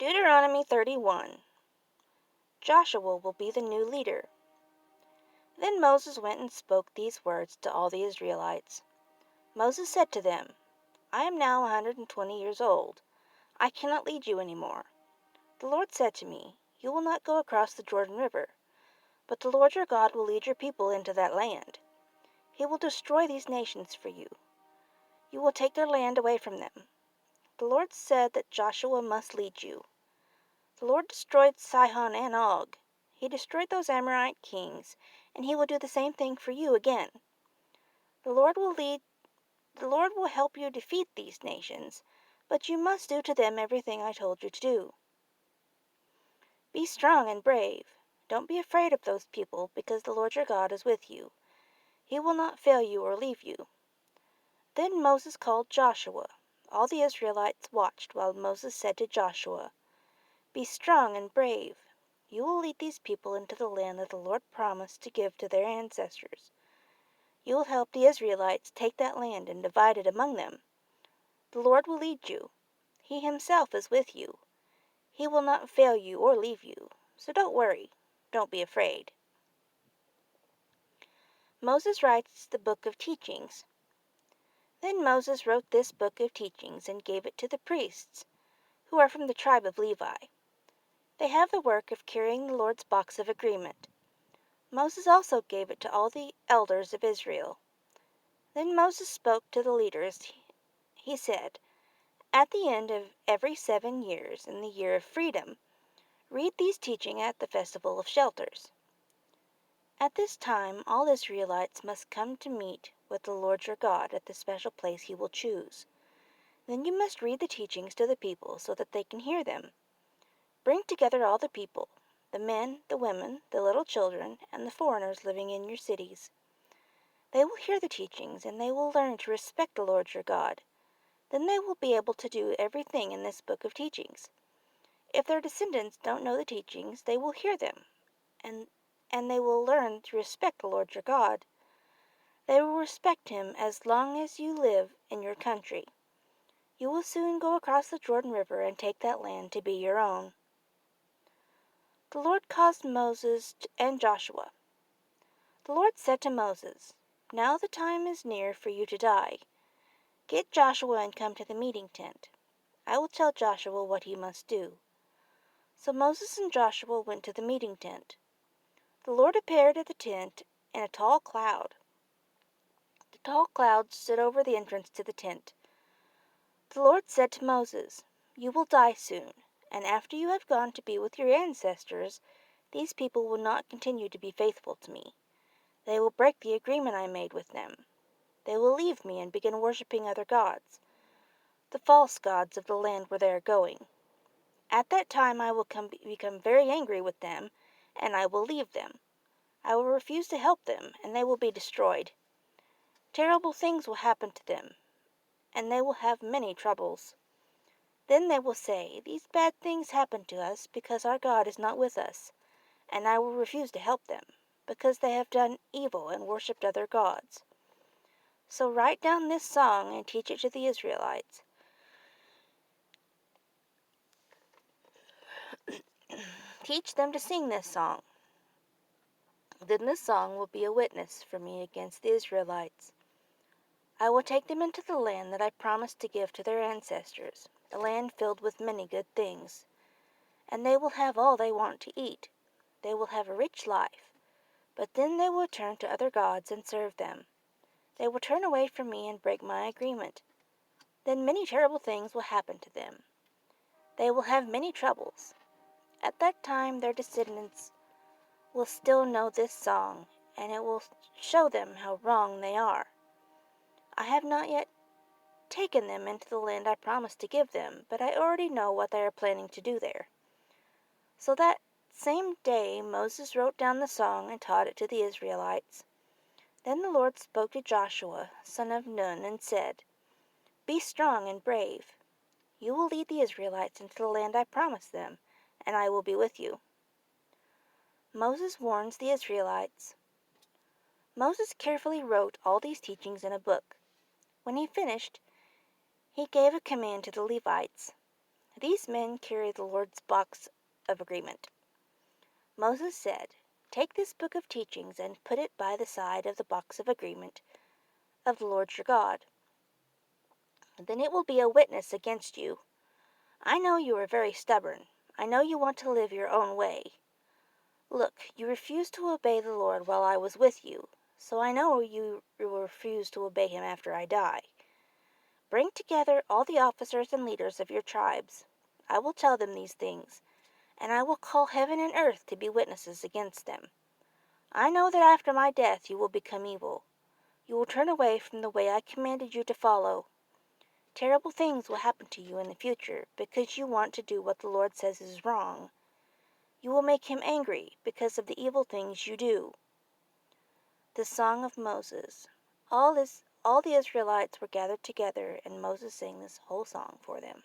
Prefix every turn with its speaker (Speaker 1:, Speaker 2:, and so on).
Speaker 1: Deuteronomy 31. Joshua will be the new leader. Then Moses went and spoke these words to all the Israelites. Moses said to them, I am now 120 years old. I cannot lead you any more. The Lord said to me, You will not go across the Jordan River, but the Lord your God will lead your people into that land. He will destroy these nations for you. You will take their land away from them. The Lord said that Joshua must lead you. The Lord destroyed Sihon and Og. He destroyed those Amorite kings, and he will do the same thing for you again. The Lord will help you defeat these nations, but you must do to them everything I told you to do. Be strong and brave. Don't be afraid of those people, because the Lord your God is with you. He will not fail you or leave you. Then Moses called Joshua. All the Israelites watched while Moses said to Joshua, Be strong and brave. You will lead these people into the land that the Lord promised to give to their ancestors. You will help the Israelites take that land and divide it among them. The Lord will lead you. He himself is with you. He will not fail you or leave you. So don't worry. Don't be afraid. Moses writes the book of teachings. Then Moses wrote this book of teachings and gave it to the priests, who are from the tribe of Levi. They have the work of carrying the Lord's box of agreement. Moses also gave it to all the elders of Israel. Then Moses spoke to the leaders. He said, At the end of every 7 years, in the year of freedom, read these teaching at the festival of shelters. At this time, all Israelites must come to meet with the Lord your God at the special place he will choose. Then you must read the teachings to the people so that they can hear them. Bring together all the people, the men, the women, the little children, and the foreigners living in your cities. They will hear the teachings, and they will learn to respect the Lord your God. Then they will be able to do everything in this book of teachings. If their descendants don't know the teachings, they will hear them, and they will learn to respect the Lord your God. They will respect him as long as you live in your country. You will soon go across the Jordan River and take that land to be your own. The Lord caused Moses and Joshua. The Lord said to Moses, Now the time is near for you to die. Get Joshua and come to the meeting tent. I will tell Joshua what he must do. So Moses and Joshua went to the meeting tent. The Lord appeared at the tent in a tall cloud. The tall cloud stood over the entrance to the tent. The Lord said to Moses, You will die soon, and after you have gone to be with your ancestors, these people will not continue to be faithful to me. They will break the agreement I made with them. They will leave me and begin worshiping other gods, the false gods of the land where they are going. At that time I will become very angry with them, and I will leave them. I will refuse to help them, and they will be destroyed. Terrible things will happen to them, and they will have many troubles. Then they will say, These bad things happen to us because our God is not with us, and I will refuse to help them, because they have done evil and worshipped other gods. So write down this song and teach it to the Israelites. Teach them to sing this song. Then this song will be a witness for me against the Israelites. I will take them into the land that I promised to give to their ancestors, a land filled with many good things. And they will have all they want to eat. They will have a rich life. But then they will turn to other gods and serve them. They will turn away from me and break my agreement. Then many terrible things will happen to them. They will have many troubles. At that time their descendants will still know this song, and it will show them how wrong they are. I have not yet taken them into the land I promised to give them, but I already know what they are planning to do there. So that same day Moses wrote down the song and taught it to the Israelites. Then the Lord spoke to Joshua, son of Nun, and said, Be strong and brave. You will lead the Israelites into the land I promised them, and I will be with you. Moses warns the Israelites. Moses carefully wrote all these teachings in a book. When he finished, he gave a command to the Levites. These men carry the Lord's box of agreement. Moses said, "Take this book of teachings and put it by the side of the box of agreement of the Lord your God. Then it will be a witness against you. I know you are very stubborn. I know you want to live your own way. Look, you refused to obey the Lord while I was with you, so I know you will refuse to obey him after I die. Bring together all the officers and leaders of your tribes. I will tell them these things, and I will call heaven and earth to be witnesses against them. I know that after my death you will become evil. You will turn away from the way I commanded you to follow. Terrible things will happen to you in the future because you want to do what the Lord says is wrong. You will make him angry because of the evil things you do." The Song of Moses. All the Israelites were gathered together, and Moses sang this whole song for them.